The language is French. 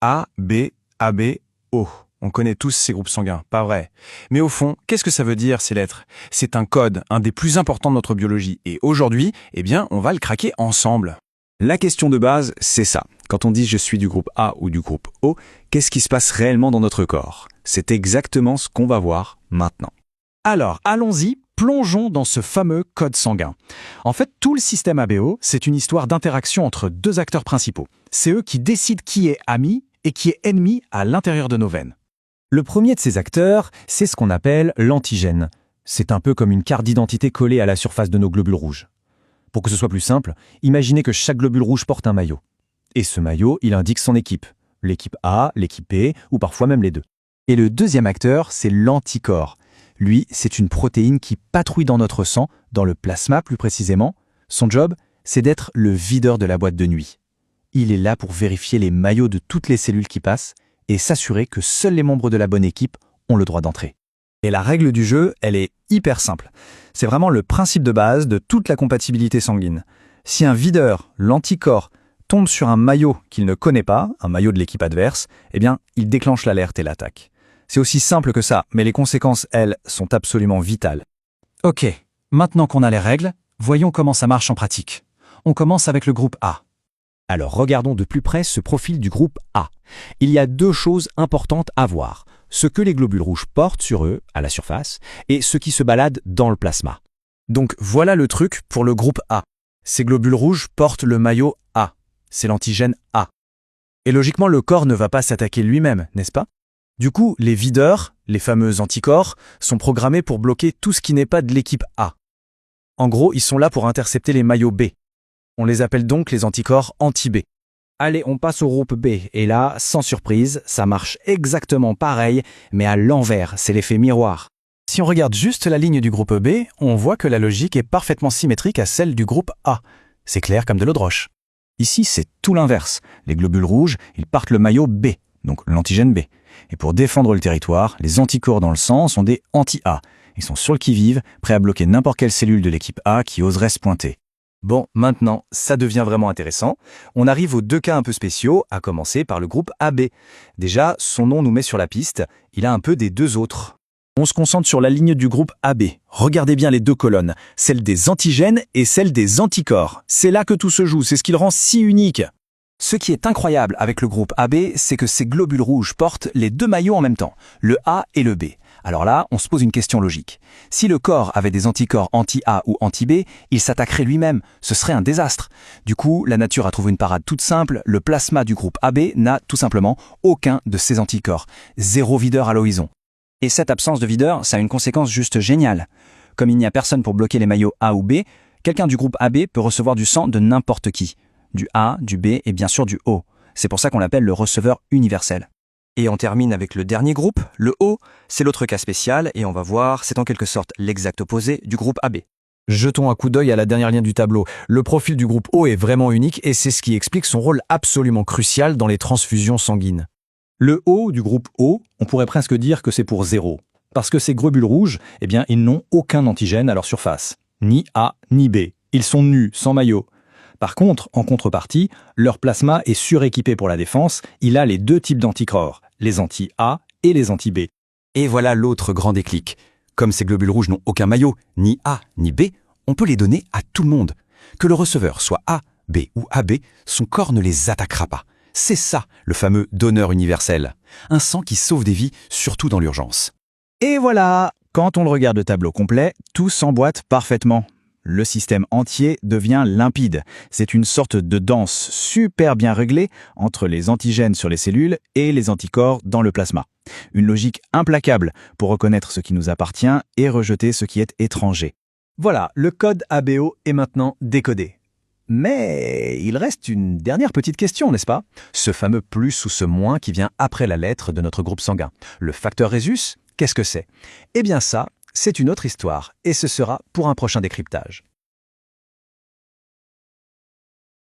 A, B, AB, O. On connaît tous ces groupes sanguins, pas vrai? Mais au fond, qu'est-ce que ça veut dire ces lettres? C'est un code, un des plus importants de notre biologie. Et aujourd'hui, on va le craquer ensemble. La question de base, c'est ça. Quand on dit je suis du groupe A ou du groupe O, qu'est-ce qui se passe réellement dans notre corps? C'est exactement ce qu'on va voir maintenant. Alors, allons-y, plongeons dans ce fameux code sanguin. En fait, tout le système ABO, c'est une histoire d'interaction entre deux acteurs principaux. C'est eux qui décident qui est ami et qui est ennemi à l'intérieur de nos veines. Le premier de ces acteurs, c'est ce qu'on appelle l'antigène. C'est un peu comme une carte d'identité collée à la surface de nos globules rouges. Pour que ce soit plus simple, imaginez que chaque globule rouge porte un maillot. Et ce maillot, il indique son équipe. L'équipe A, l'équipe B, ou parfois même les deux. Et le deuxième acteur, c'est l'anticorps. Lui, c'est une protéine qui patrouille dans notre sang, dans le plasma plus précisément. Son job, c'est d'être le videur de la boîte de nuit. Il est là pour vérifier les maillots de toutes les cellules qui passent et s'assurer que seuls les membres de la bonne équipe ont le droit d'entrer. Et la règle du jeu, elle est hyper simple. C'est vraiment le principe de base de toute la compatibilité sanguine. Si un videur, l'anticorps, tombe sur un maillot qu'il ne connaît pas, un maillot de l'équipe adverse, il déclenche l'alerte et l'attaque. C'est aussi simple que ça, mais les conséquences, elles, sont absolument vitales. Ok, maintenant qu'on a les règles, voyons comment ça marche en pratique. On commence avec le groupe A. Alors regardons de plus près ce profil du groupe A. Il y a deux choses importantes à voir. Ce que les globules rouges portent sur eux, à la surface, et ce qui se balade dans le plasma. Donc voilà le truc pour le groupe A. Ces globules rouges portent le maillot A. C'est l'antigène A. Et logiquement, le corps ne va pas s'attaquer lui-même, n'est-ce pas? Du coup, les videurs, les fameux anticorps, sont programmés pour bloquer tout ce qui n'est pas de l'équipe A. En gros, ils sont là pour intercepter les maillots B. On les appelle donc les anticorps anti-B. Allez, on passe au groupe B. Et là, sans surprise, ça marche exactement pareil, mais à l'envers, c'est l'effet miroir. Si on regarde juste la ligne du groupe B, on voit que la logique est parfaitement symétrique à celle du groupe A. C'est clair comme de l'eau de roche. Ici, c'est tout l'inverse. Les globules rouges, ils partent le maillot B, donc l'antigène B. Et pour défendre le territoire, les anticorps dans le sang sont des anti-A. Ils sont sur le qui-vive, prêts à bloquer n'importe quelle cellule de l'équipe A qui oserait se pointer. Bon, maintenant, ça devient vraiment intéressant. On arrive aux deux cas un peu spéciaux, à commencer par le groupe AB. Déjà, son nom nous met sur la piste, il a un peu des deux autres. On se concentre sur la ligne du groupe AB. Regardez bien les deux colonnes, celle des antigènes et celle des anticorps. C'est là que tout se joue, c'est ce qui le rend si unique. Ce qui est incroyable avec le groupe AB, c'est que ces globules rouges portent les deux maillots en même temps, le A et le B. Alors là, on se pose une question logique. Si le corps avait des anticorps anti-A ou anti-B, il s'attaquerait lui-même. Ce serait un désastre. Du coup, la nature a trouvé une parade toute simple. Le plasma du groupe AB n'a tout simplement aucun de ces anticorps. Zéro videur à l'horizon. Et cette absence de videur, ça a une conséquence juste géniale. Comme il n'y a personne pour bloquer les maillots A ou B, quelqu'un du groupe AB peut recevoir du sang de n'importe qui. Du A, du B et bien sûr du O. C'est pour ça qu'on l'appelle le receveur universel. Et on termine avec le dernier groupe, le O, c'est l'autre cas spécial et on va voir, c'est en quelque sorte l'exact opposé du groupe AB. Jetons un coup d'œil à la dernière ligne du tableau. Le profil du groupe O est vraiment unique et c'est ce qui explique son rôle absolument crucial dans les transfusions sanguines. Le O du groupe O, on pourrait presque dire que c'est pour 0. Parce que ces globules rouges, ils n'ont aucun antigène à leur surface. Ni A, ni B. Ils sont nus, sans maillot. Par contre, en contrepartie, leur plasma est suréquipé pour la défense. Il a les deux types d'anticorps, les anti-A et les anti-B. Et voilà l'autre grand déclic. Comme ces globules rouges n'ont aucun maillot, ni A, ni B, on peut les donner à tout le monde. Que le receveur soit A, B ou AB, son corps ne les attaquera pas. C'est ça, le fameux donneur universel. Un sang qui sauve des vies, surtout dans l'urgence. Et voilà, quand on le regarde le tableau complet, tout s'emboîte parfaitement. Le système entier devient limpide. C'est une sorte de danse super bien réglée entre les antigènes sur les cellules et les anticorps dans le plasma. Une logique implacable pour reconnaître ce qui nous appartient et rejeter ce qui est étranger. Voilà, le code ABO est maintenant décodé. Mais il reste une dernière petite question, n'est-ce pas? Ce fameux plus ou ce moins qui vient après la lettre de notre groupe sanguin. Le facteur Rhésus, qu'est-ce que c'est? Eh bien ça, c'est une autre histoire et ce sera pour un prochain décryptage.